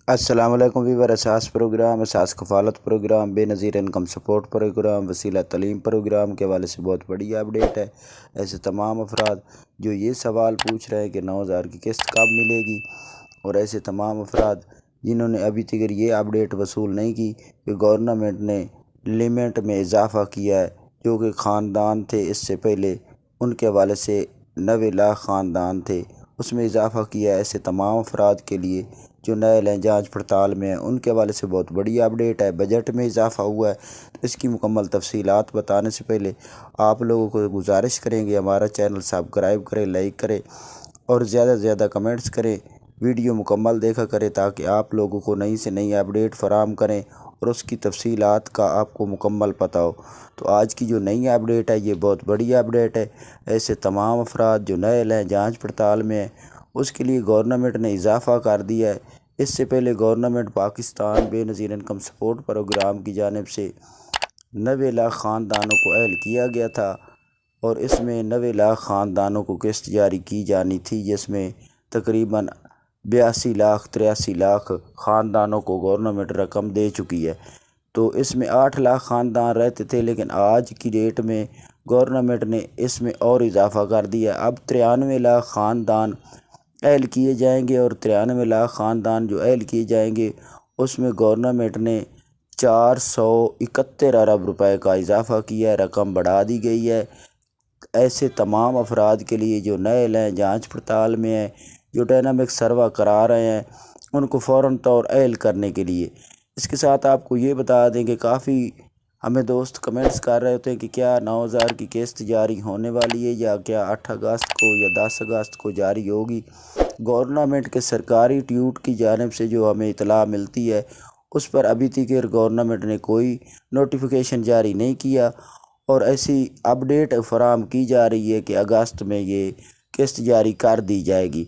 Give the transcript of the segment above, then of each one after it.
السلام علیکم ویور اساس پروگرام اساس کفالت پروگرام بے نظیر انکم سپورٹ پروگرام وسیلہ تعلیم پروگرام کے حوالے سے بہت بڑی اپڈیٹ ہے۔ ایسے تمام افراد جو یہ سوال پوچھ رہے ہیں کہ 9,000 کی قسط کب ملے گی، اور ایسے تمام افراد جنہوں نے ابھی تک یہ اپڈیٹ وصول نہیں کی کہ گورنمنٹ نے لمٹ میں اضافہ کیا ہے، جو کہ خاندان تھے اس سے پہلے ان کے حوالے سے 90 لاکھ خاندان تھے، اس میں اضافہ کیا ہے۔ ایسے تمام افراد کے لیے جو نئے جانچ پڑتال میں ہیں ان کے حوالے سے بہت بڑی اپڈیٹ ہے۔ بجٹ میں اضافہ ہوا ہے، تو اس کی مکمل تفصیلات بتانے سے پہلے آپ لوگوں کو گزارش کریں گے ہمارا چینل سبسکرائب کریں، لائک کریں اور زیادہ سے زیادہ کمنٹس کریں، ویڈیو مکمل دیکھا کریں تاکہ آپ لوگوں کو نئی سے نئی اپڈیٹ فراہم کریں اور اس کی تفصیلات کا آپ کو مکمل پتہ ہو۔ تو آج کی جو نئی اپڈیٹ ہے یہ بہت بڑی اپڈیٹ ہے۔ ایسے تمام افراد جو نئے جانچ پڑتال میں ہیں اس کے لیے گورنمنٹ نے اضافہ کر دیا ہے۔ اس سے پہلے گورنمنٹ پاکستان بے نظیر انکم سپورٹ پروگرام کی جانب سے 90 لاکھ خاندانوں کو اہل کیا گیا تھا، اور اس میں 90 لاکھ خاندانوں کو قسط جاری کی جانی تھی، جس میں تقریباً 82 لاکھ 83 لاکھ خاندانوں کو گورنمنٹ رقم دے چکی ہے۔ تو اس میں 8 لاکھ خاندان رہتے تھے، لیکن آج کی ڈیٹ میں گورنمنٹ نے اس میں اور اضافہ کر دیا۔ اب 93 لاکھ خاندان اہل کیے جائیں گے، اور 93 لاکھ خاندان جو اہل کیے جائیں گے اس میں گورنمنٹ نے 471 ارب روپے کا اضافہ کیا ہے، رقم بڑھا دی گئی ہے۔ ایسے تمام افراد کے لیے جو نئے جانچ پڑتال میں ہیں، جو ڈائنامک سروا کرا رہے ہیں، ان کو فوراً طور اہل کرنے کے لیے۔ اس کے ساتھ آپ کو یہ بتا دیں کہ کافی ہمیں دوست کمنٹس کر رہے ہوتے ہیں کہ کیا 9,000 کی قسط جاری ہونے والی ہے، یا کیا 8 اگست کو یا 10 اگست کو جاری ہوگی۔ گورنمنٹ کے سرکاری ٹویٹ کی جانب سے جو ہمیں اطلاع ملتی ہے اس پر ابھی تک گورنمنٹ نے کوئی نوٹیفیکیشن جاری نہیں کیا، اور ایسی اپڈیٹ فراہم کی جا رہی ہے کہ اگست میں یہ قسط جاری کر دی جائے گی،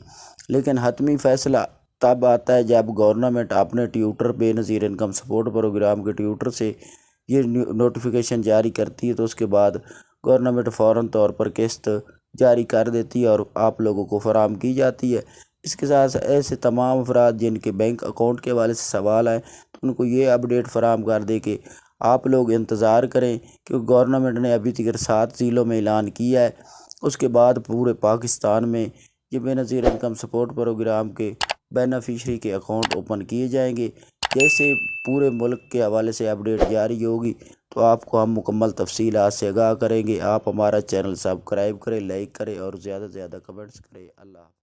لیکن حتمی فیصلہ تب آتا ہے جب گورنمنٹ اپنے ٹویٹر بے نظیر انکم سپورٹ پروگرام کے ٹویٹر سے یہ نوٹیفیکیشن جاری کرتی ہے، تو اس کے بعد گورنمنٹ فوراً طور پر قسط جاری کر دیتی ہے اور آپ لوگوں کو فراہم کی جاتی ہے۔ اس کے ساتھ ایسے تمام افراد جن کے بینک اکاؤنٹ کے حوالے سے سوال آئے تو ان کو یہ اپڈیٹ فراہم کر دے کہ آپ لوگ انتظار کریں، کیونکہ گورنمنٹ نے ابھی تک 7 ضلعوں میں اعلان کیا ہے، اس کے بعد پورے پاکستان میں یہ بے نظیر انکم سپورٹ پروگرام کے بینیفیشری کے اکاؤنٹ اوپن کیے جائیں گے۔ جیسے پورے ملک کے حوالے سے اپڈیٹ جاری ہوگی تو آپ کو ہم مکمل تفصیلات سے آگاہ کریں گے۔ آپ ہمارا چینل سبسکرائب کریں، لائک کریں اور زیادہ سے زیادہ کمنٹس کریں۔ اللہ حافظ۔